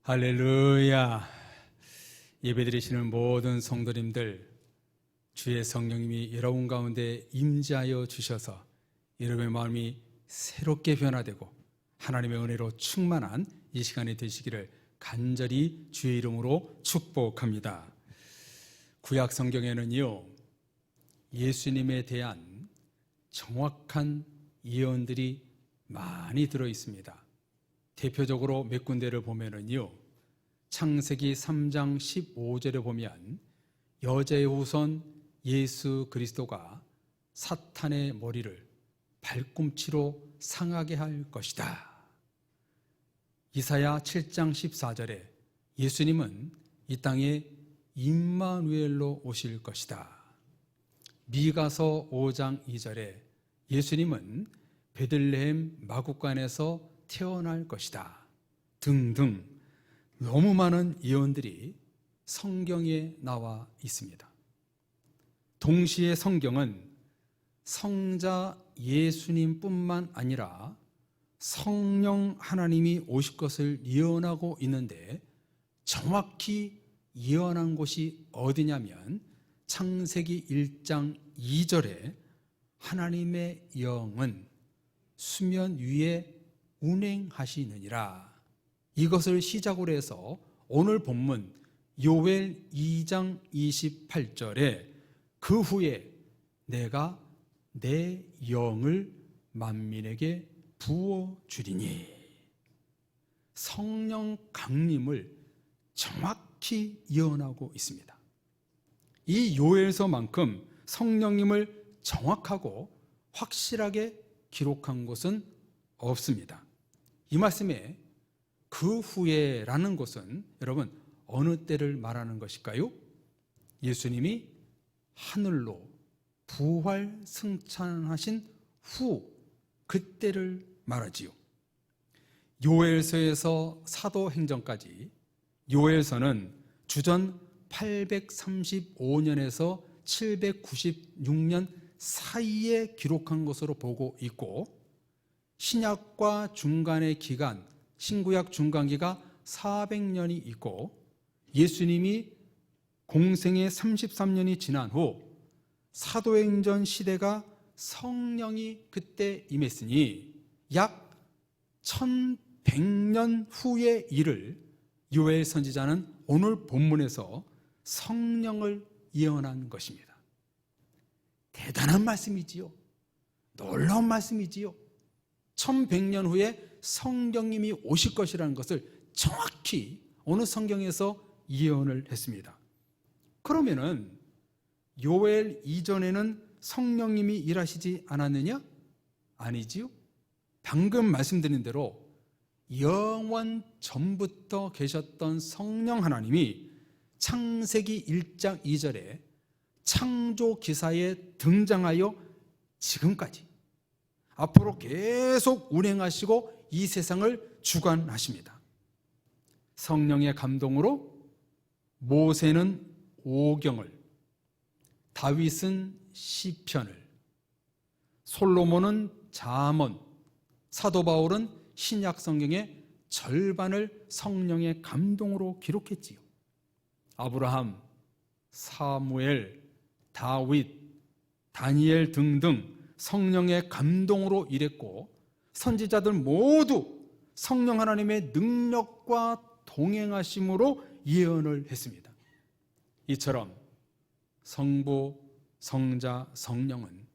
할렐루야. 예배드리시는 모든 성도님들, 주의 성령님이 여러분 가운데 임재하여 주셔서 여러분의 마음이 새롭게 변화되고 하나님의 은혜로 충만한 이 시간이 되시기를 간절히 주의 이름으로 축복합니다. 구약 성경에는요, 예수님에 대한 정확한 예언들이 많이 들어 있습니다. 대표적으로 몇 군데를 보면은요, 창세기 3장 15절에 보면 여자의 후손 예수 그리스도가 사탄의 머리를 발꿈치로 상하게 할 것이다. 이사야 7장 14절에 예수님은 이 땅에 임마누엘로 오실 것이다. 미가서 5장 2절에 예수님은 베들레헴 마구간에서 태어날 것이다. 등등 너무 많은 예언들이 성경에 나와 있습니다. 동시에 성경은 성자 예수님뿐만 아니라 성령 하나님이 오실 것을 예언하고 있는데, 정확히 예언한 곳이 어디냐면 창세기 1장 2절에 하나님의 영은 수면 위에 운행하시느니라. 이것을 시작으로 해서 오늘 본문 요엘 2장 28절에 그 후에 내가 내 영을 만민에게 부어주리니, 성령 강림을 정확히 예언하고 있습니다. 이 요엘서만큼 성령님을 정확하고 확실하게 기록한 곳은 없습니다. 이 말씀에 그 후에라는 것은 여러분 어느 때를 말하는 것일까요? 예수님이 하늘로 부활 승천하신 후, 그때를 말하지요. 요엘서에서 사도행전까지, 요엘서는 주전 835년에서 796년 사이에 기록한 것으로 보고 있고, 신약과 중간의 기간, 신구약 중간기가 400년이 있고, 예수님이 공생의 33년이 지난 후 사도행전 시대가 성령이 그때 임했으니 약 1100년 후의 일을 요엘 선지자는 오늘 본문에서 성령을 예언한 것입니다. 대단한 말씀이지요. 놀라운 말씀이지요. 1100년 후에 성령님이 오실 것이라는 것을 정확히 오늘 성경에서 예언을 했습니다. 그러면은 요엘 이전에는 성령님이 일하시지 않았느냐? 아니지요. 방금 말씀드린 대로 영원 전부터 계셨던 성령 하나님이 창세기 1장 2절에 창조 기사에 등장하여 지금까지 앞으로 계속 운행하시고 이 세상을 주관하십니다. 성령의 감동으로 모세는 오경을, 다윗은 시편을, 솔로몬은 잠언, 사도 바울은 신약 성경의 절반을 성령의 감동으로 기록했지요. 아브라함, 사무엘, 다윗, 다니엘 등등 성령의 감동으로 일했고, 선지자들 모두 성령 하나님의 능력과 동행하심으로 예언을 했습니다. 이처럼 성부, 성자, 성령은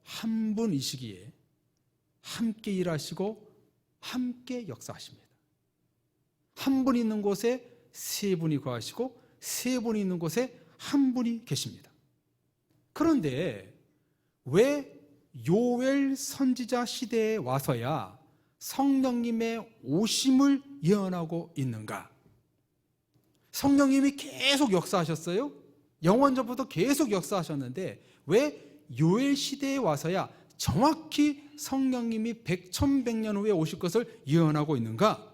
한 분이시기에 함께 일하시고 함께 역사하십니다. 한 분이 있는 곳에 세 분이 거하시고 세 분이 있는 곳에 한 분이 계십니다. 그런데 왜 요엘 선지자 시대에 와서야 성령님의 오심을 예언하고 있는가? 성령님이 계속 역사하셨어요. 영원전부터 계속 역사하셨는데 왜 요엘 시대에 와서야 정확히 성령님이 1100년 후에 오실 것을 예언하고 있는가?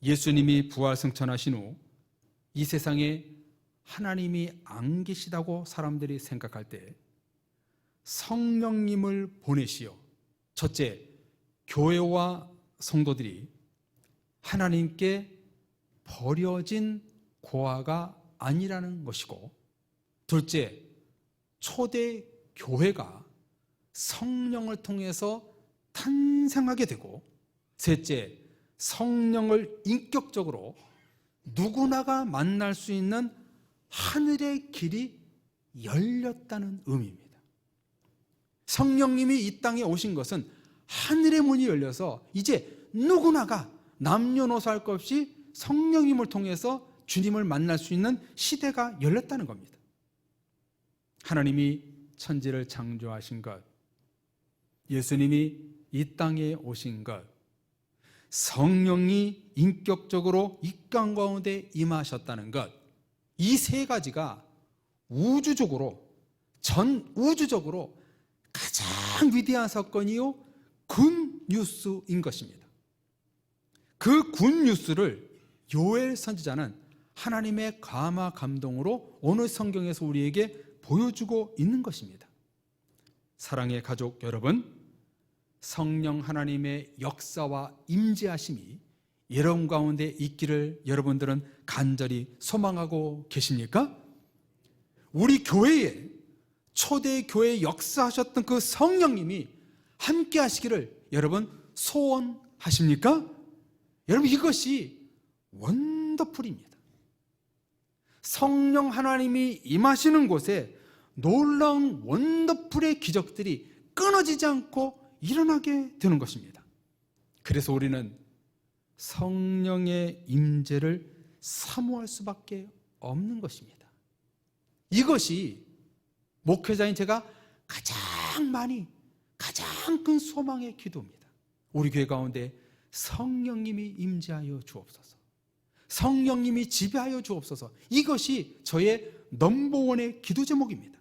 예수님이 부활승천하신 후 이 세상에 하나님이 안 계시다고 사람들이 생각할 때 성령님을 보내시어 첫째, 교회와 성도들이 하나님께 버려진 고아가 아니라는 것이고, 둘째, 초대 교회가 성령을 통해서 탄생하게 되고, 셋째, 성령을 인격적으로 누구나가 만날 수 있는 하늘의 길이 열렸다는 의미입니다. 성령님이 이 땅에 오신 것은 하늘의 문이 열려서 이제 누구나가 남녀노소 할 것 없이 성령님을 통해서 주님을 만날 수 있는 시대가 열렸다는 겁니다. 하나님이 천지를 창조하신 것, 예수님이 이 땅에 오신 것, 성령이 인격적으로 이 땅 가운데 임하셨다는 것, 이 세 가지가 우주적으로, 전 우주적으로 가장 위대한 사건이요 굿뉴스인 것입니다. 그 굿뉴스를 요엘 선지자는 하나님의 감화 감동으로 오늘 성경에서 우리에게 보여주고 있는 것입니다. 사랑의 가족 여러분, 성령 하나님의 역사와 임재하심이 여러분 가운데 있기를 여러분들은 간절히 소망하고 계십니까? 우리 교회에, 초대 교회에 역사하셨던 그 성령님이 함께 하시기를 여러분 소원하십니까? 여러분, 이것이 원더풀입니다. 성령 하나님이 임하시는 곳에 놀라운 원더풀의 기적들이 끊어지지 않고 일어나게 되는 것입니다. 그래서 우리는 성령의 임재를 사모할 수밖에 없는 것입니다. 이것이 목회자인 제가 가장 큰 소망의 기도입니다. 우리 교회 가운데 성령님이 임재하여 주옵소서, 성령님이 지배하여 주옵소서. 이것이 저의 넘버원의 기도 제목입니다.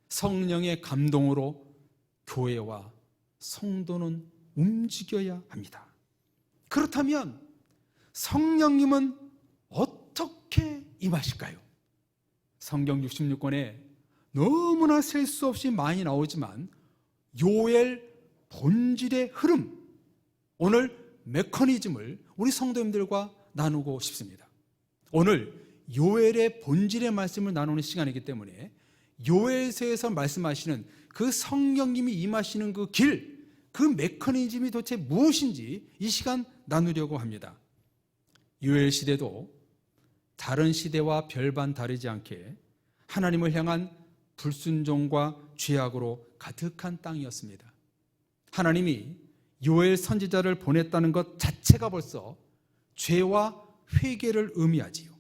성령의 감동으로 교회와 성도는 움직여야 합니다. 그렇다면 성령님은 어떻게 임하실까요? 성경 66권에 너무나 셀 수 없이 많이 나오지만 요엘 본질의 흐름, 오늘 메커니즘을 우리 성도님들과 나누고 싶습니다. 오늘 요엘의 본질의 말씀을 나누는 시간이기 때문에 요엘서에서 말씀하시는 그 성령님이 임하시는 그 길, 그 메커니즘이 도대체 무엇인지 이 시간 나누려고 합니다. 요엘 시대도 다른 시대와 별반 다르지 않게 하나님을 향한 불순종과 죄악으로 가득한 땅이었습니다. 하나님이 요엘 선지자를 보냈다는 것 자체가 벌써 죄와 회개를 의미하지요.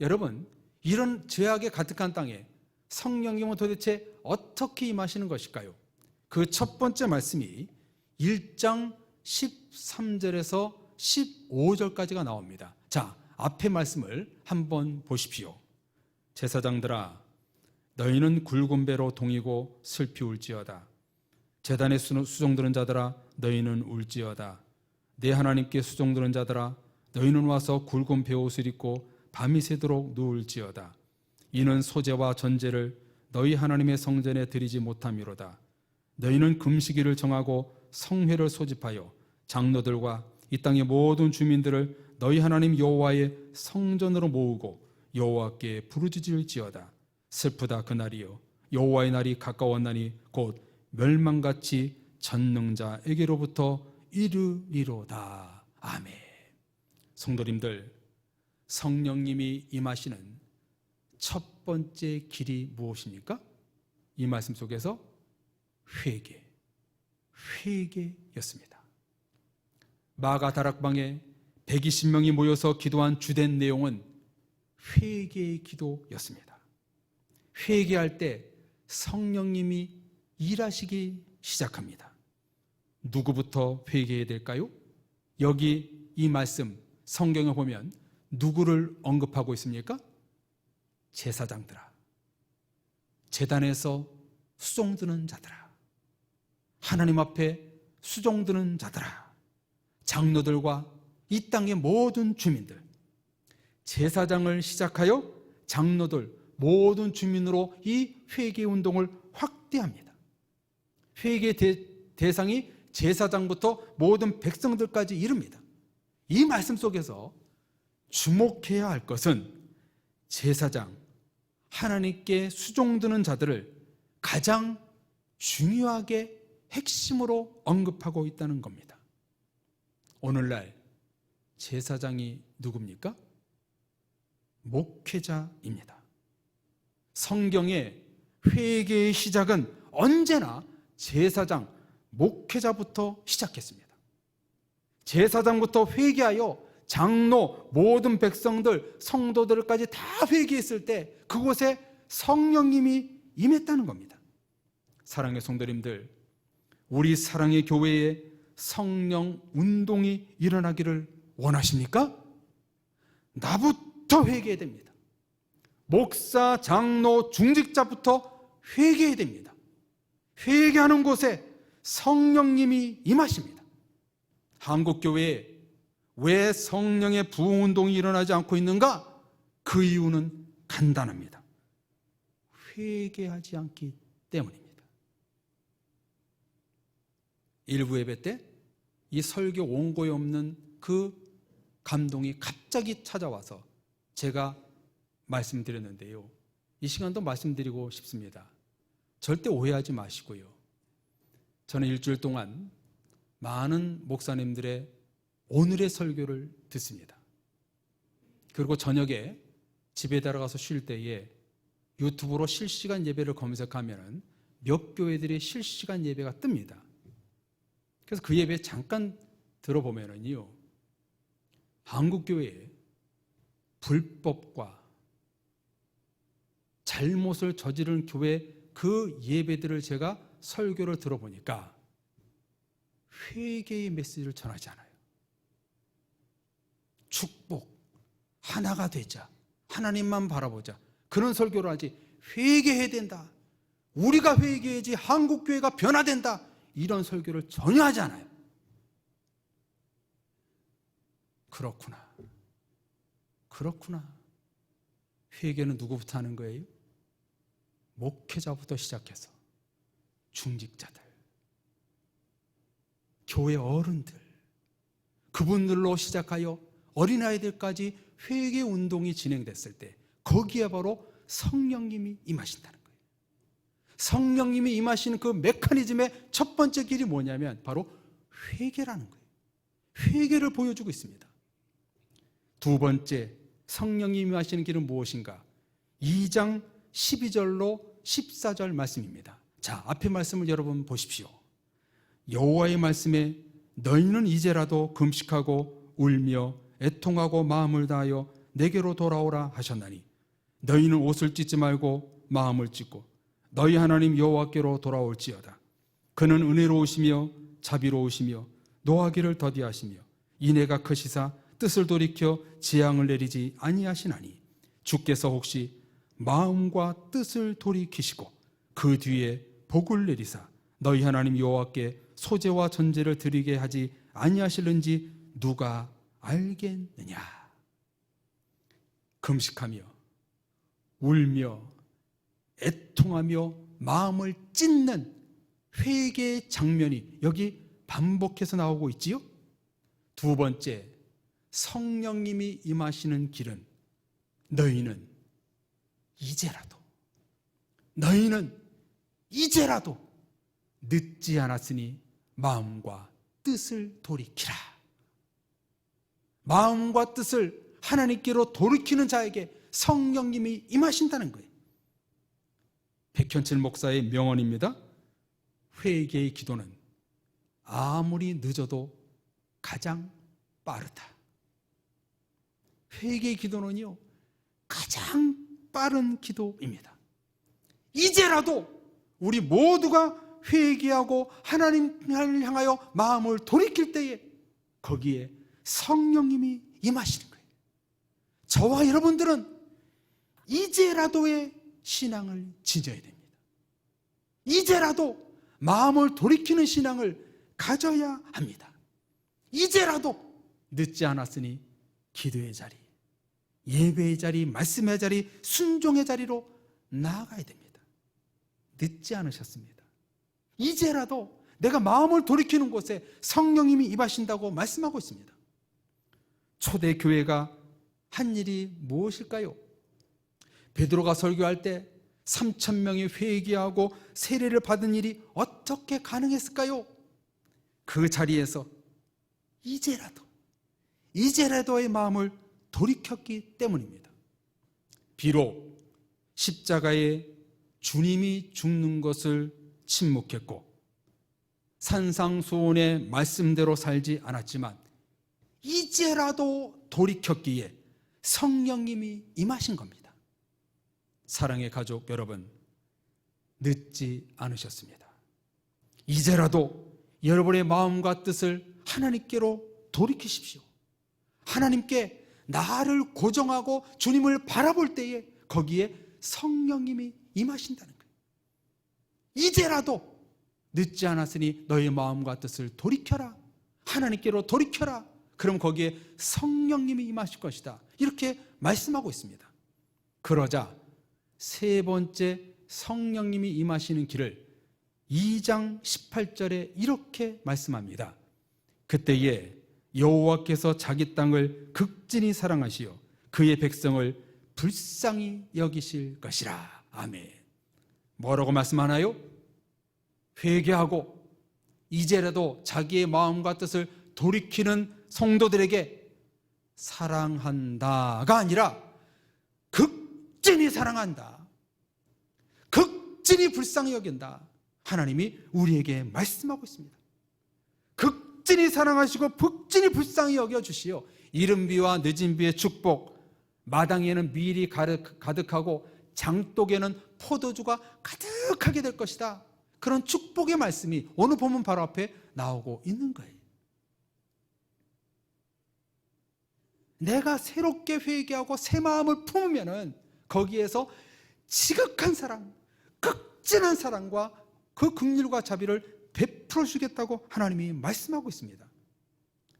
여러분, 이런 죄악에 가득한 땅에 성령님은 도대체 어떻게 임하시는 것일까요? 그 첫 번째 말씀이 1장 13절에서 15절까지가 나옵니다. 자, 앞에 말씀을 한번 보십시오. 제사장들아, 너희는 굵은 배로 동이고 슬피 울지어다. 제단에 수종드는 자들아, 너희는 울지어다. 내 하나님께 수종드는 자들아, 너희는 와서 굵은 베옷을 입고 밤이 새도록 누울지어다. 이는 소제와 전제를 너희 하나님의 성전에 드리지 못함이로다. 너희는 금식일을 정하고 성회를 소집하여 장로들과 이 땅의 모든 주민들을 너희 하나님 여호와의 성전으로 모으고 여호와께 부르짖을지어다. 슬프다 그날이요, 여호와의 날이 가까웠나니 곧 멸망같이 전능자에게로부터 이르리로다. 아멘. 성도님들, 성령님이 임하시는 첫 번째 길이 무엇입니까? 이 말씀 속에서 회개였습니다. 마가 다락방에 120명이 모여서 기도한 주된 내용은 회개의 기도였습니다. 회개할 때 성령님이 일하시기 시작합니다. 누구부터 회개해야 될까요? 여기 이 말씀 성경에 보면 누구를 언급하고 있습니까? 제사장들아, 제단에서 수종드는 자들아, 하나님 앞에 수종드는 자들아, 장로들과 이 땅의 모든 주민들, 제사장을 시작하여 장로들, 모든 주민으로 이 회개운동을 확대합니다. 회개 대상이 제사장부터 모든 백성들까지 이릅니다. 이 말씀 속에서 주목해야 할 것은 제사장, 하나님께 수종드는 자들을 가장 중요하게 핵심으로 언급하고 있다는 겁니다. 오늘날 제사장이 누굽니까? 목회자입니다. 성경의 회개의 시작은 언제나 제사장, 목회자부터 시작했습니다. 제사장부터 회개하여 장로, 모든 백성들, 성도들까지 다 회개했을 때 그곳에 성령님이 임했다는 겁니다. 사랑의 성도님들, 우리 사랑의 교회에 성령 운동이 일어나기를 원하십니까? 나부터 회개해야 됩니다. 목사, 장로, 중직자부터 회개해야 됩니다. 회개하는 곳에 성령님이 임하십니다. 한국교회에 왜 성령의 부흥운동이 일어나지 않고 있는가? 그 이유는 간단합니다. 회개하지 않기 때문입니다. 일부 예배 때 이 설교 원고에 없는 그 감동이 갑자기 찾아와서 제가 말씀드렸는데요. 이 시간도 말씀드리고 싶습니다. 절대 오해하지 마시고요. 저는 일주일 동안 많은 목사님들의 오늘의 설교를 듣습니다. 그리고 저녁에 집에 들어가서 쉴 때에 유튜브로 실시간 예배를 검색하면 몇 교회들이 실시간 예배가 뜹니다. 그래서 그 예배 잠깐 들어보면요, 한국교회에 불법과 잘못을 저지른 교회 그 예배들을 제가 설교를 들어보니까 회개의 메시지를 전하지 않아요. 축복, 하나가 되자, 하나님만 바라보자, 그런 설교를 하지, 회개해야 된다, 우리가 회개해야지 한국교회가 변화된다, 이런 설교를 전혀 하지 않아요. 그렇구나. 회개는 누구부터 하는 거예요? 목회자부터 시작해서 중직자들, 교회 어른들, 그분들로 시작하여 어린아이들까지 회개 운동이 진행됐을 때 거기에 바로 성령님이 임하신다는 거예요. 성령님이 임하시는 그 메커니즘의 첫 번째 길이 뭐냐면 바로 회개라는 거예요. 회개를 보여주고 있습니다. 두 번째, 성령님이 임하시는 길은 무엇인가? 2장 12절로 14절 말씀입니다. 자, 앞에 말씀을 여러분 보십시오. 여호와의 말씀에 너희는 이제라도 금식하고 울며 애통하고 마음을 다하여 내게로 돌아오라 하셨나니 너희는 옷을 찢지 말고 마음을 찢고 너희 하나님 여호와께로 돌아올지어다. 그는 은혜로우시며 자비로우시며 노하기를 더디하시며 인애가 크시사 뜻을 돌이켜 재앙을 내리지 아니하시나니 주께서 혹시 마음과 뜻을 돌이키시고 그 뒤에 복을 내리사 너희 하나님 여호와께 소제와 전제를 드리게 하지 아니하실는지 누가 알겠느냐. 금식하며 울며 애통하며 마음을 찢는 회개의 장면이 여기 반복해서 나오고 있지요. 두 번째, 성령님이 임하시는 길은 너희는 이제라도 늦지 않았으니 마음과 뜻을 돌이키라. 마음과 뜻을 하나님께로 돌이키는 자에게 성령님이 임하신다는 거예요. 백현철 목사의 명언입니다. 회개의 기도는 아무리 늦어도 가장 빠르다. 회개의 기도는요, 가장 빠른 기도입니다. 이제라도 우리 모두가 회개하고 하나님을 향하여 마음을 돌이킬 때에 거기에 성령님이 임하시는 거예요. 저와 여러분들은 이제라도의 신앙을 지녀야 됩니다. 이제라도 마음을 돌이키는 신앙을 가져야 합니다. 이제라도 늦지 않았으니 기도의 자리, 예배의 자리, 말씀의 자리, 순종의 자리로 나아가야 됩니다. 늦지 않으셨습니다. 이제라도 내가 마음을 돌이키는 곳에 성령님이 임하신다고 말씀하고 있습니다. 초대교회가 한 일이 무엇일까요? 베드로가 설교할 때 3,000명이 회개하고 세례를 받은 일이 어떻게 가능했을까요? 그 자리에서 이제라도의 마음을 돌이켰기 때문입니다. 비록 십자가에 주님이 죽는 것을 침묵했고 산상수훈의 말씀대로 살지 않았지만 이제라도 돌이켰기에 성령님이 임하신 겁니다. 사랑의 가족 여러분, 늦지 않으셨습니다. 이제라도 여러분의 마음과 뜻을 하나님께로 돌이키십시오. 하나님께 나를 고정하고 주님을 바라볼 때에 거기에 성령님이 임하신다는 거예요. 이제라도 늦지 않았으니 너의 마음과 뜻을 돌이켜라. 하나님께로 돌이켜라. 그럼 거기에 성령님이 임하실 것이다. 이렇게 말씀하고 있습니다. 그러자 세 번째 성령님이 임하시는 길을 2장 18절에 이렇게 말씀합니다. 그때에 여호와께서 자기 땅을 극진히 사랑하시어 그의 백성을 불쌍히 여기실 것이라. 아멘. 뭐라고 말씀하나요? 회개하고 이제라도 자기의 마음과 뜻을 돌이키는 성도들에게 사랑한다가 아니라 극진히 사랑한다, 극진히 불쌍히 여긴다. 하나님이 우리에게 말씀하고 있습니다. 극진히 사랑하시고 극진히 불쌍히 여겨주시어 이른 비와 늦은 비의 축복, 마당에는 밀이 가득하고 장독에는 포도주가 가득하게 될 것이다. 그런 축복의 말씀이 오늘 보면 바로 앞에 나오고 있는 거예요. 내가 새롭게 회개하고 새 마음을 품으면은 거기에서 지극한 사랑, 극진한 사랑과 그 긍휼과 자비를 베풀어 주겠다고 하나님이 말씀하고 있습니다.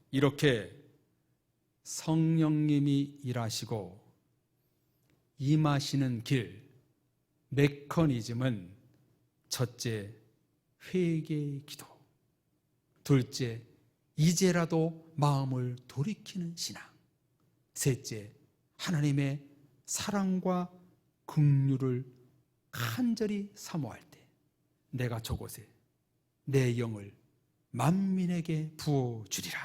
이렇게 성령님이 일하시고 임하시는 길, 메커니즘은 첫째, 회개의 기도. 둘째, 이제라도 마음을 돌이키는 신앙. 셋째, 하나님의 사랑과 긍휼을 간절히 사모할 때 내가 저곳에 내 영을 만민에게 부어주리라.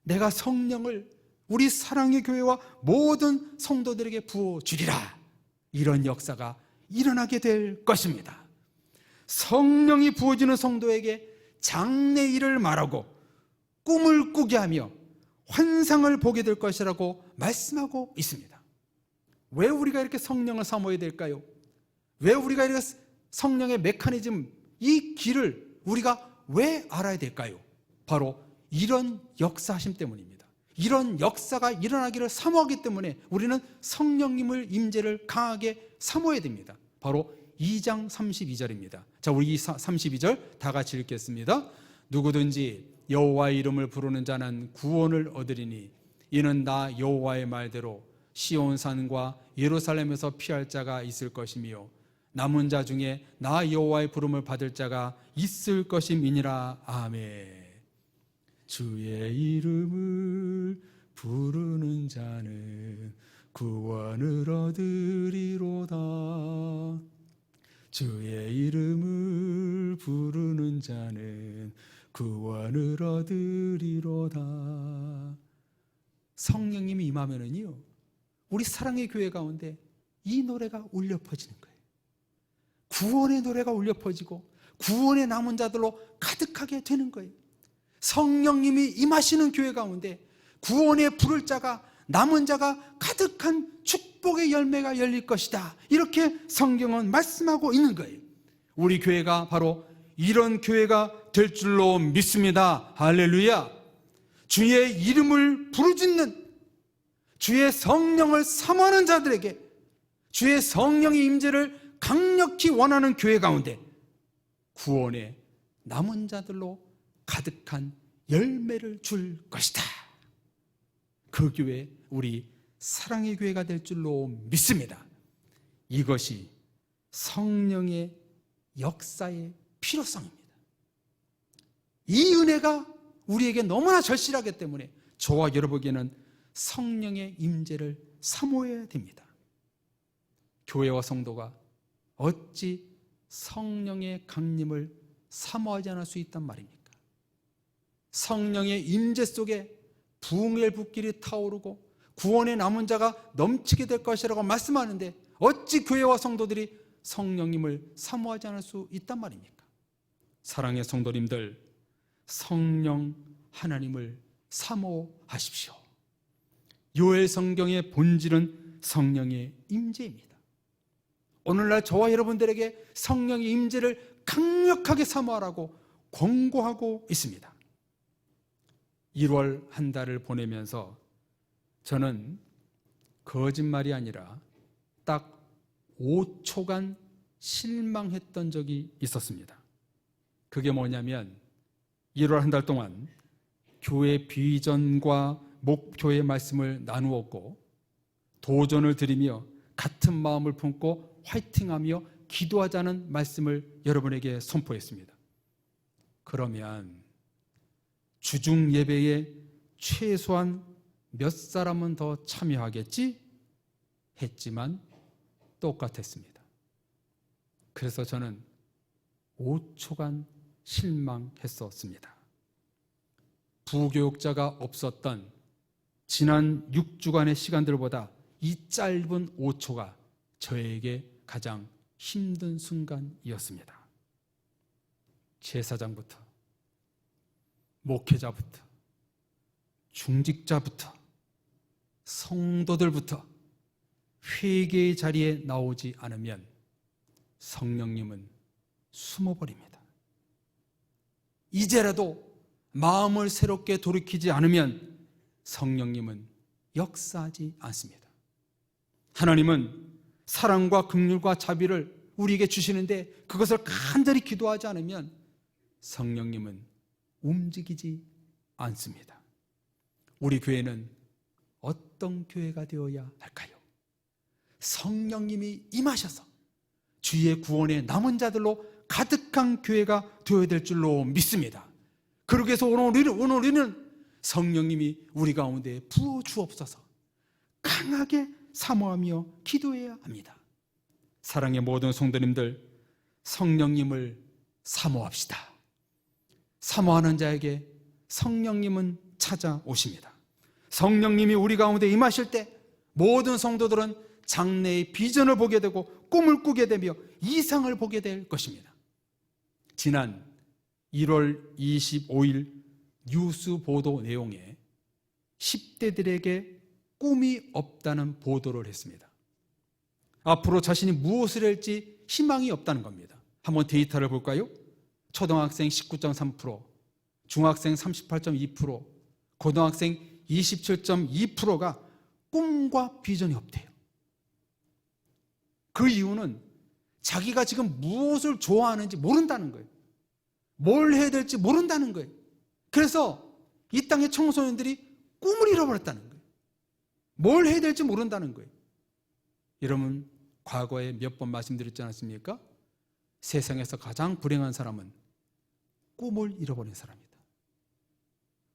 내가 성령을 우리 사랑의 교회와 모든 성도들에게 부어주리라. 이런 역사가 일어나게 될 것입니다. 성령이 부어지는 성도에게 장래일을 말하고 꿈을 꾸게 하며 환상을 보게 될 것이라고 말씀하고 있습니다. 왜 우리가 이렇게 성령을 사모해야 될까요? 왜 우리가 이렇게 성령의 메커니즘, 이 길을 우리가 왜 알아야 될까요? 바로 이런 역사하심 때문입니다. 이런 역사가 일어나기를 사모하기 때문에 우리는 성령님을 임재를 강하게 사모해야 됩니다. 바로 2장 32절입니다. 자, 우리 32절 다 같이 읽겠습니다. 누구든지 여호와의 이름을 부르는 자는 구원을 얻으리니 이는 나 여호와의 말대로 시온산과 예루살렘에서 피할 자가 있을 것이며 남은 자 중에 나 여호와의 부름을 받을 자가 있을 것임이니라. 아멘. 주의 이름을 부르는 자는 구원을 얻으리로다. 주의 이름을 부르는 자는 구원을 얻으리로다. 성령님이 임하면은요, 우리 사랑의 교회 가운데 이 노래가 울려 퍼지는 거예요. 구원의 노래가 울려 퍼지고 구원의 남은 자들로 가득하게 되는 거예요. 성령님이 임하시는 교회 가운데 구원의 부를 자가, 남은 자가 가득한 축복의 열매가 열릴 것이다. 이렇게 성경은 말씀하고 있는 거예요. 우리 교회가 바로 이런 교회가 될 줄로 믿습니다. 할렐루야. 주의 이름을 부르짖는, 주의 성령을 사모하는 자들에게 주의 성령의 임재를 강력히 원하는 교회 가운데 구원의 남은 자들로 가득한 열매를 줄 것이다. 그 교회, 우리 사랑의 교회가 될 줄로 믿습니다. 이것이 성령의 역사의 필요성입니다. 이 은혜가 우리에게 너무나 절실하기 때문에 저와 여러분에게는 성령의 임재를 사모해야 됩니다. 교회와 성도가 어찌 성령의 강림을 사모하지 않을 수 있단 말입니까? 성령의 임재 속에 부흥의 불길이 타오르고 구원의 남은 자가 넘치게 될 것이라고 말씀하는데 어찌 교회와 성도들이 성령님을 사모하지 않을 수 있단 말입니까? 사랑의 성도님들, 성령 하나님을 사모하십시오. 요엘 성경의 본질은 성령의 임재입니다. 오늘날 저와 여러분들에게 성령의 임재를 강력하게 사모하라고 권고하고 있습니다. 1월 한 달을 보내면서 저는 거짓말이 아니라 딱 5초간 실망했던 적이 있었습니다. 그게 뭐냐면 1월 한 달 동안 교회 비전과 목표의 말씀을 나누었고 도전을 드리며 같은 마음을 품고 화이팅하며 기도하자는 말씀을 여러분에게 선포했습니다. 그러면 주중 예배에 최소한 몇 사람은 더 참여하겠지? 했지만 똑같았습니다. 그래서 저는 5초간 실망했었습니다. 부교육자가 없었던 지난 6주간의 시간들보다 이 짧은 5초가 저에게 가장 힘든 순간이었습니다. 제사장부터 목회자부터 중직자부터 성도들부터 회개의 자리에 나오지 않으면 성령님은 숨어버립니다. 이제라도 마음을 새롭게 돌이키지 않으면 성령님은 역사하지 않습니다. 하나님은 사랑과 긍휼과 자비를 우리에게 주시는데 그것을 간절히 기도하지 않으면 성령님은 움직이지 않습니다. 우리 교회는 어떤 교회가 되어야 할까요? 성령님이 임하셔서 주의 구원의 남은 자들로 가득한 교회가 되어야 될 줄로 믿습니다. 그러기 위해서 오늘 우리는 성령님이 우리 가운데 부어주옵소서 강하게 사모하며 기도해야 합니다. 사랑의 모든 성도님들, 성령님을 사모합시다. 사모하는 자에게 성령님은 찾아오십니다. 성령님이 우리 가운데 임하실 때 모든 성도들은 장래의 비전을 보게 되고 꿈을 꾸게 되며 이상을 보게 될 것입니다. 지난 1월 25일 뉴스 보도 내용에 10대들에게 꿈이 없다는 보도를 했습니다. 앞으로 자신이 무엇을 할지 희망이 없다는 겁니다. 한번 데이터를 볼까요? 초등학생 19.3%, 중학생 38.2%, 고등학생 27.2%가 꿈과 비전이 없대요. 그 이유는 자기가 지금 무엇을 좋아하는지 모른다는 거예요. 뭘 해야 될지 모른다는 거예요. 그래서 이 땅의 청소년들이 꿈을 잃어버렸다는 거예요. 뭘 해야 될지 모른다는 거예요. 여러분, 과거에 몇 번 말씀드렸지 않았습니까? 세상에서 가장 불행한 사람은 꿈을 잃어버린 사람이다.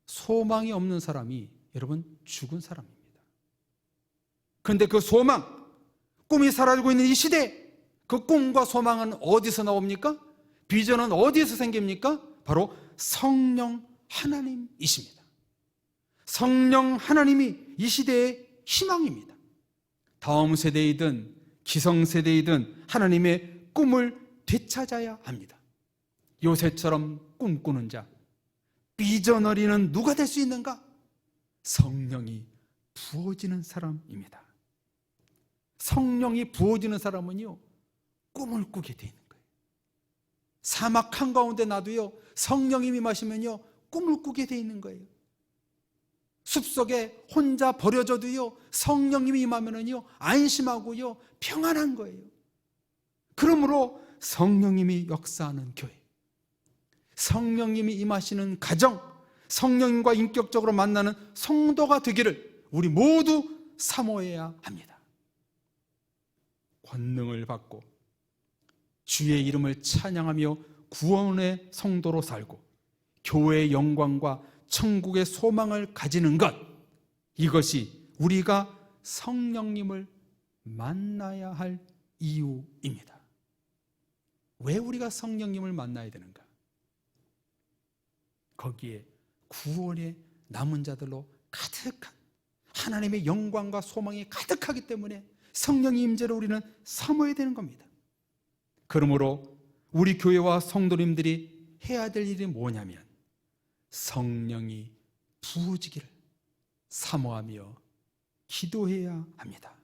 소망이 없는 사람이 여러분 죽은 사람입니다. 그런데 그 소망, 꿈이 사라지고 있는 이 시대, 그 꿈과 소망은 어디서 나옵니까? 비전은 어디에서 생깁니까? 바로 성령 하나님이십니다. 성령 하나님이 이 시대의 희망입니다. 다음 세대이든 기성세대이든 하나님의 꿈을 되찾아야 합니다. 요새처럼 꿈꾸는 자, 비전어리는 누가 될 수 있는가? 성령이 부어지는 사람입니다. 성령이 부어지는 사람은요, 꿈을 꾸게 돼 있는 거예요. 사막 한가운데 놔도요, 성령님이 마시면요, 꿈을 꾸게 돼 있는 거예요. 숲속에 혼자 버려져도요, 성령님이 임하면은요, 안심하고요, 평안한 거예요. 그러므로 성령님이 역사하는 교회, 성령님이 임하시는 가정, 성령님과 인격적으로 만나는 성도가 되기를 우리 모두 사모해야 합니다. 권능을 받고 주의 이름을 찬양하며 구원의 성도로 살고 교회의 영광과 천국의 소망을 가지는 것, 이것이 우리가 성령님을 만나야 할 이유입니다. 왜 우리가 성령님을 만나야 되는가? 거기에 구원의 남은 자들로 가득한 하나님의 영광과 소망이 가득하기 때문에 성령의 임재를 우리는 삼아야 되는 겁니다. 그러므로 우리 교회와 성도님들이 해야 될 일이 뭐냐면 성령이 부어지기를 사모하며 기도해야 합니다.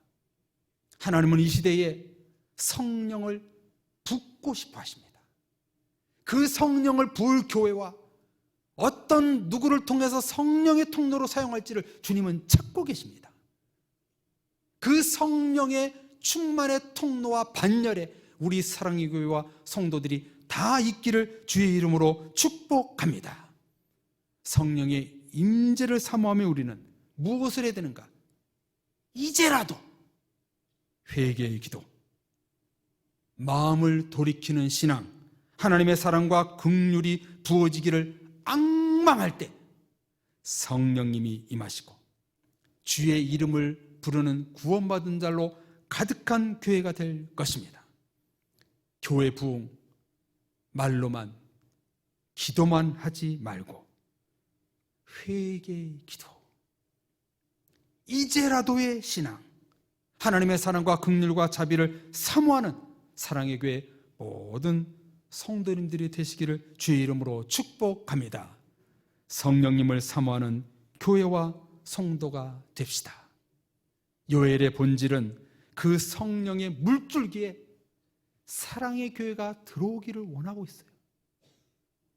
하나님은 이 시대에 성령을 붓고 싶어 하십니다. 그 성령을 부을 교회와 어떤 누구를 통해서 성령의 통로로 사용할지를 주님은 찾고 계십니다. 그 성령의 충만의 통로와 반열에 우리 사랑의 교회와 성도들이 다 있기를 주의 이름으로 축복합니다. 성령의 임재를 사모하며 우리는 무엇을 해야 되는가? 이제라도 회개의 기도, 마음을 돌이키는 신앙, 하나님의 사랑과 긍휼이 부어지기를 앙망할 때 성령님이 임하시고 주의 이름을 부르는 구원받은 자로 가득한 교회가 될 것입니다. 교회 부흥, 말로만 기도만 하지 말고 회개의 기도, 이제라도의 신앙, 하나님의 사랑과 긍휼과 자비를 사모하는 사랑의 교회 모든 성도님들이 되시기를 주의 이름으로 축복합니다. 성령님을 사모하는 교회와 성도가 됩시다. 요엘의 본질은 그 성령의 물줄기에 사랑의 교회가 들어오기를 원하고 있어요.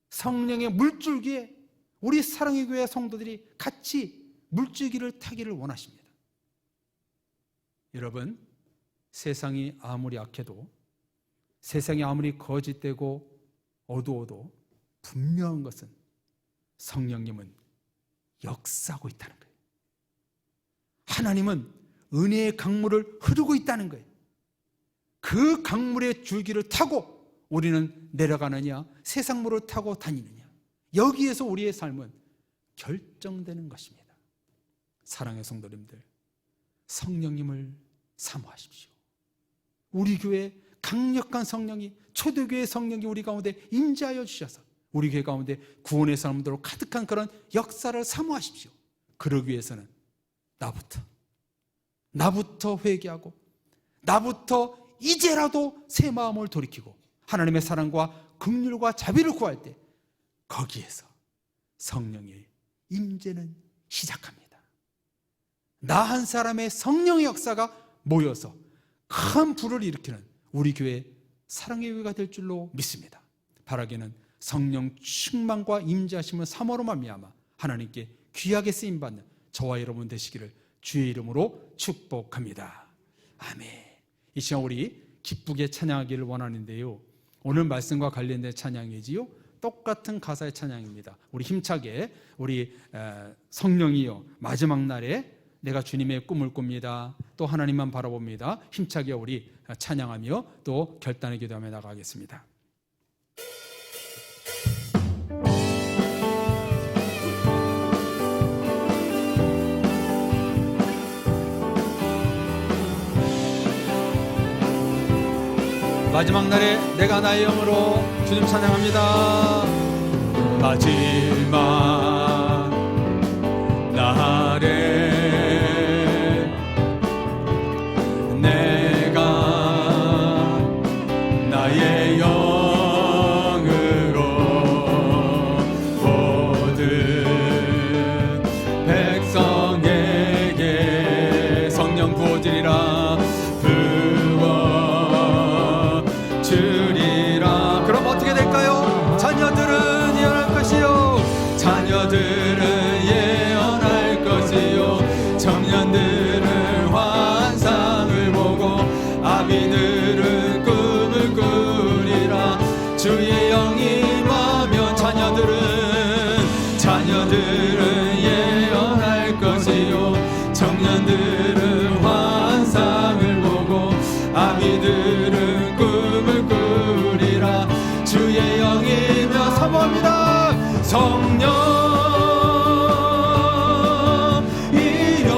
성령의 물줄기에 우리 사랑의 교회 성도들이 같이 물줄기를 타기를 원하십니다. 여러분, 세상이 아무리 악해도, 세상이 아무리 거짓되고 어두워도 분명한 것은 성령님은 역사하고 있다는 거예요. 하나님은 은혜의 강물을 흐르고 있다는 거예요. 그 강물의 줄기를 타고 우리는 내려가느냐, 세상물을 타고 다니느냐, 여기에서 우리의 삶은 결정되는 것입니다. 사랑의 성도님들, 성령님을 사모하십시오. 우리 교회 강력한 성령이, 초대교회 성령이 우리 가운데 임재하여 주셔서 우리 교회 가운데 구원의 사람들로 가득한 그런 역사를 사모하십시오. 그러기 위해서는 나부터 회개하고, 나부터 이제라도 새 마음을 돌이키고 하나님의 사랑과 긍휼과 자비를 구할 때 거기에서 성령의 임재는 시작합니다. 나 한 사람의 성령의 역사가 모여서 큰 불을 일으키는 우리 교회 사랑의 교회가 될 줄로 믿습니다. 바라기는 성령 충만과 임재하심을 사모로 말미암아 하나님께 귀하게 쓰임받는 저와 여러분 되시기를 주의 이름으로 축복합니다. 아멘. 이 시간 우리 기쁘게 찬양하기를 원하는데요, 오늘 말씀과 관련된 찬양이지요, 똑같은 가사의 찬양입니다. 우리 힘차게 우리 성령이여 마지막 날에 내가 주님의 꿈을 꿉니다, 또 하나님만 바라봅니다, 힘차게 우리 찬양하며 또 결단의 기도하며 나가겠습니다. 마지막 날에 내가 나의 영으로 주님 찬양합니다. 마지막 날에 내가 나의 영으로 모든 백성에게 성령 부어지리라, 부어주리라. 그럼 어떻게 될까요? 자녀들은 예언할 것이요, 자녀들은 예언할 것이요, 청년들은 환상을 보고 아비들은 꿈을 꾸리라. 주의 영이 임하면 자녀들은 예언할 것이요, 청년들은 환상을 보고 아비들은 꿈을 꾸리라. 주의 영이며 사모합니다. 성령 이여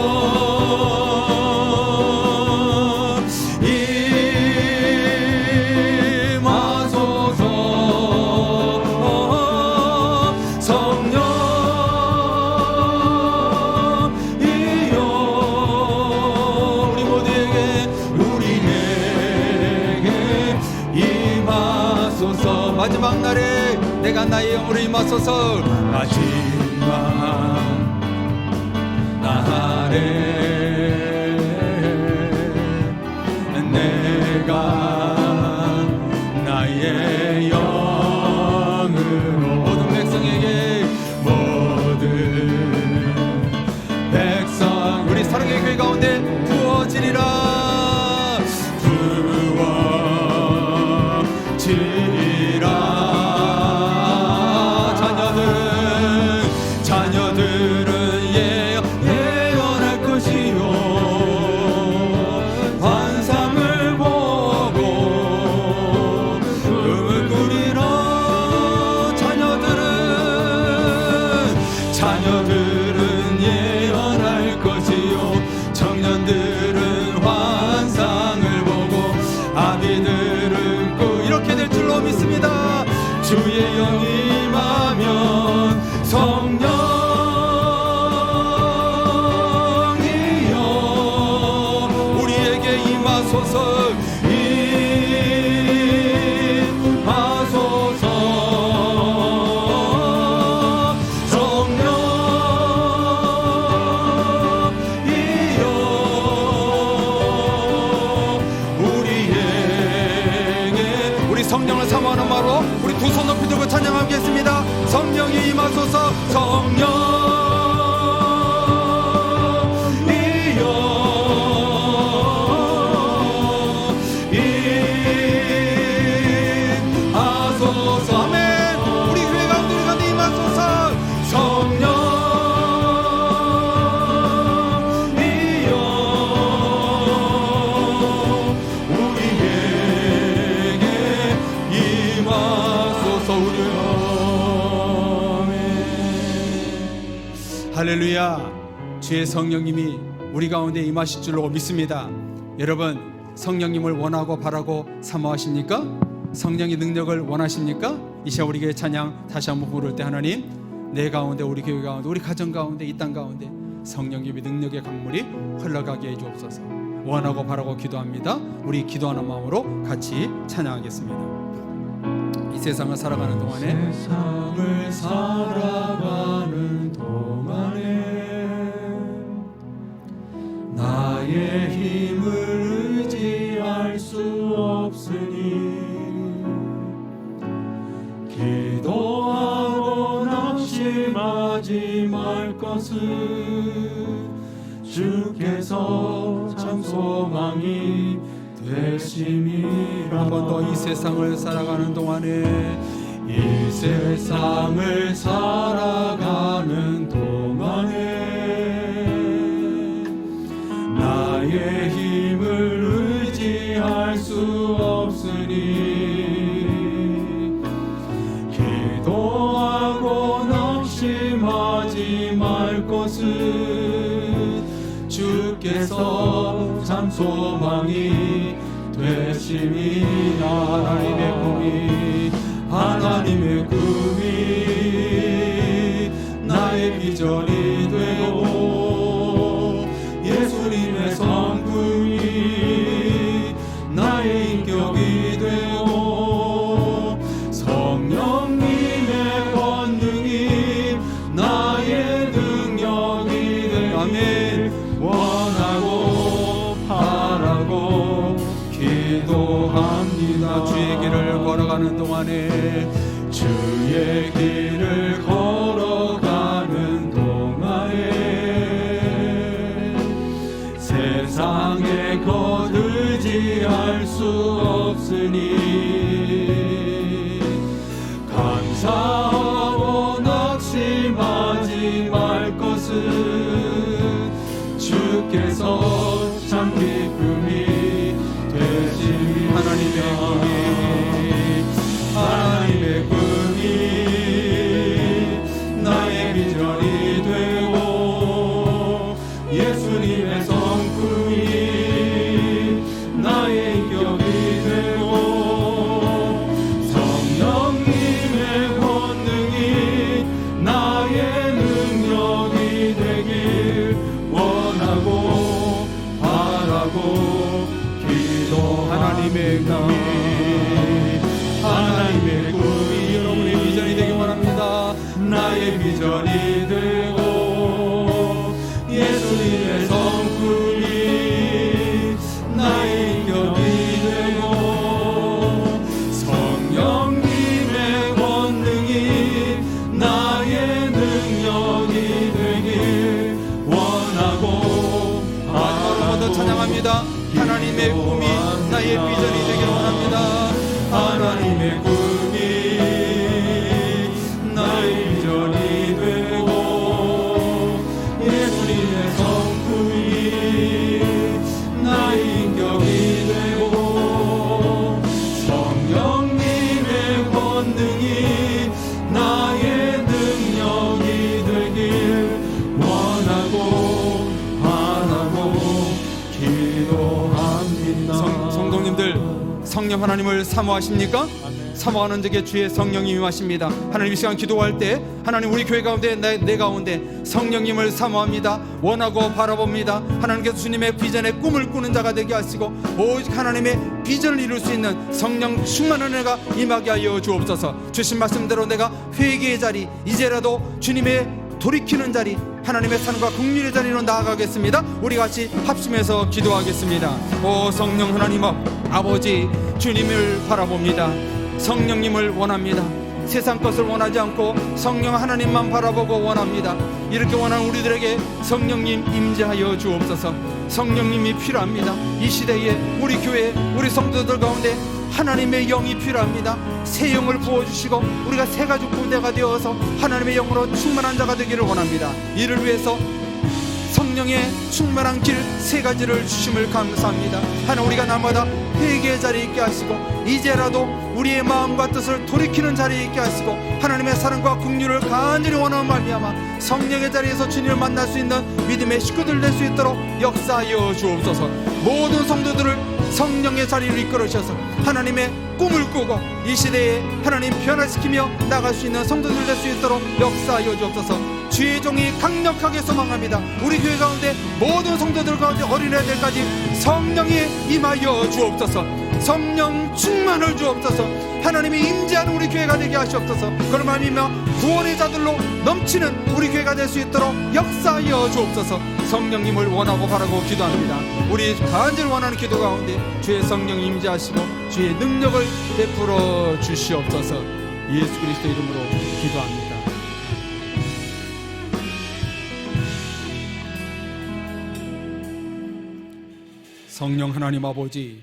마지막 날에 내가 나의 영으로 임하소서. 마지막 날에 내가 나의 영으로 모든 백성에게 우리 사랑의 교회 가운데 부어지리라. 자녀들은 예언할 것이요 환상을 보고 꿈을 꾸리라. 자녀들은 예언할 것이요 청년들은 환상을 보고 아기들은 꿈. 이렇게 될 줄로 믿습니다. 주의 영이 임하면 성령이여 우리에게 임하소서. 임하소서. 성령이여 우리에게. 우리 성령을 사모하는 마로 우리 두 손 높이 들고 찬양하겠습니다. 성령이 임하소서. 성령이여 임하소서. 아멘. 우리 교회 가운데 임하소서. 성령이여 우리에게 임하소서. 할렐루야. 주의 성령님이 우리 가운데 임하실 줄로 믿습니다. 여러분, 성령님을 원하고 바라고 사모하십니까? 성령의 능력을 원하십니까? 이 시간 우리 교회 찬양 다시 한번 부를 때 하나님, 내 가운데, 우리 교회 가운데, 우리 가정 가운데, 이 땅 가운데 성령님의 능력의 강물이 흘러가게 해주옵소서. 원하고 바라고 기도합니다. 우리 기도하는 마음으로 같이 찬양하겠습니다. 이 세상을 살아가는 동안에 나의 힘을 의지할 수 없으니 기도하고 낙심하지 말 것을 주께서 참 소망이 되심이라. 한 번 더 이 세상을 살아가는 동안에 이 세상을 살아가는 동안에 나의 힘을 의지할 수 없으니 기도하고 낙심하지 말 것을 주께서 참 소망이 되심이라. 하나님의 꿈이 나의 비전이 되고 예수님의 성품이 나의 인격이 되고 성령님의 권능이 나의 능력이 되길 원하고 바라고 기도합니다. 주의 길을 걸어가는 동안에 주의 길을 걸어가는 동안에 세상에 거두지할 수 없으니 감사하고 낙심하지 말 것은 주께서 참 기쁨이 되시니 하나님의 꿈이 나의 비전이 되고 예수님의 성품이 나의 인격이 되고 성령님의 권능이 나의 능력이 되길 원하고 바라고 기도. 하나님의 꿈이 하나님의 꿈이 여러분의 비전이 되기 원합니다. 나의 비전이 되고 예수님의 성품이 나의 인격이 되고 성령님의 권능이 나의 능력이 되길 원하고 마지막으로 찬양합니다. 하나님의 꿈이 나의 비전이 되길 원합니다. 하나님의 꿈이 나의 비전이 되고 예수님의 성품이 나의 인격이 되고 성령님의 권능이 나의 능력이 되길 원하고 바라고 기도합니다. 성도님들, 성령 하나님을 사모하십니까? 사모하는 적에 주의 성령이 임하십니다. 하나님 이 시간 기도할 때 하나님 우리 교회 가운데 내 가운데 성령님을 사모합니다. 원하고 바라봅니다. 하나님께서 주님의 비전의 꿈을 꾸는 자가 되게 하시고 오직 하나님의 비전을 이룰 수 있는 성령 충만한 은혜가 임하게 하여 주옵소서. 주신 말씀대로 내가 회개의 자리, 이제라도 주님의 돌이키는 자리, 하나님의 산과 긍휼의 자리로 나아가겠습니다. 우리 같이 합심해서 기도하겠습니다. 오 성령 하나님 아버지, 주님을 바라봅니다. 성령님을 원합니다. 세상 것을 원하지 않고 성령 하나님만 바라보고 원합니다. 이렇게 원하는 우리들에게 성령님 임재하여 주옵소서. 성령님이 필요합니다. 이 시대에 우리 교회 우리 성도들 가운데 하나님의 영이 필요합니다. 새 영을 부어주시고 우리가 새 가죽 부대가 되어서 하나님의 영으로 충만한 자가 되기를 원합니다. 이를 위해서 성령의 충만한 길 세 가지를 주심을 감사합니다. 하나님 우리가 날마다 회개의 자리에 있게 하시고 이제라도 우리의 마음과 뜻을 돌이키는 자리에 있게 하시고 하나님의 사랑과 긍휼을 간절히 원하는 말미암아 성령의 자리에서 주님을 만날 수 있는 믿음의 식구들 될 수 있도록 역사하여 주옵소서. 모든 성도들을 성령의 자리로 이끌으셔서 하나님의 꿈을 꾸고 이 시대에 하나님 변화시키며 나갈 수 있는 성도들 될 수 있도록 역사하여 주옵소서. 주의 종이 강력하게 소망합니다. 우리 교회 가운데 모든 성도들 가운데 어린애들까지 성령이 임하여 주옵소서. 성령 충만을 주옵소서. 하나님이 임재하는 우리 교회가 되게 하시옵소서. 그런 말이며 구원의 자들로 넘치는 우리 교회가 될 수 있도록 역사하여 주옵소서. 성령님을 원하고 바라고 기도합니다. 우리 간절히 원하는 기도 가운데 주의 성령 임재하시고 주의 능력을 베풀어 주시옵소서. 예수 그리스도 이름으로 기도합니다. 성령 하나님 아버지,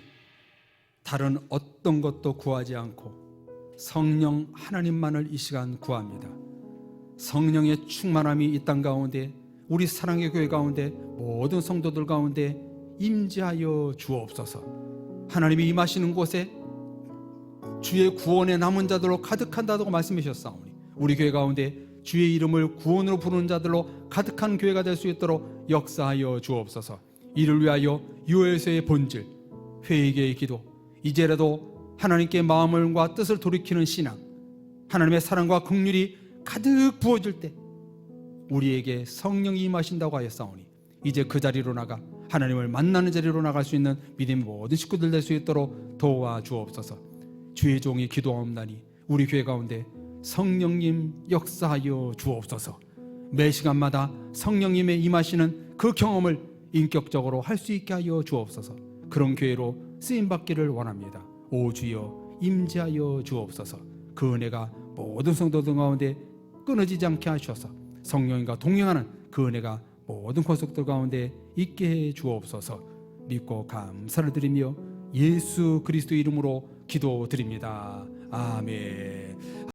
다른 어떤 것도 구하지 않고 성령 하나님만을 이 시간 구합니다. 성령의 충만함이 이 땅 가운데 우리 사랑의 교회 가운데 모든 성도들 가운데 임재하여 주옵소서. 하나님이 임하시는 곳에 주의 구원의 남은 자들로 가득한다고 말씀하셨사오니 우리 교회 가운데 주의 이름을 구원으로 부르는 자들로 가득한 교회가 될 수 있도록 역사하여 주옵소서. 이를 위하여 유월서의 본질, 회개의 기도, 이제라도 하나님께 마음과 뜻을 돌이키는 신앙, 하나님의 사랑과 긍휼이 가득 부어질 때 우리에게 성령이 임하신다고 하였사오니 이제 그 자리로 나가 하나님을 만나는 자리로 나갈 수 있는 믿음의 모든 식구들 될 수 있도록 도와주옵소서. 주의 종이 기도하옵나니 우리 교회 가운데 성령님 역사하여 주옵소서. 매 시간마다 성령님의 임하시는 그 경험을 인격적으로 할 수 있게 하여 주옵소서. 그런 교회로 쓰임받기를 원합니다. 오 주여 임재하여 주옵소서. 그 은혜가 모든 성도들 가운데 끊어지지 않게 하셔서 성령님과 동행하는 그 은혜가 모든 권속들 가운데 있게 해 주옵소서. 믿고 감사를 드리며 예수 그리스도 이름으로 기도드립니다. 아멘.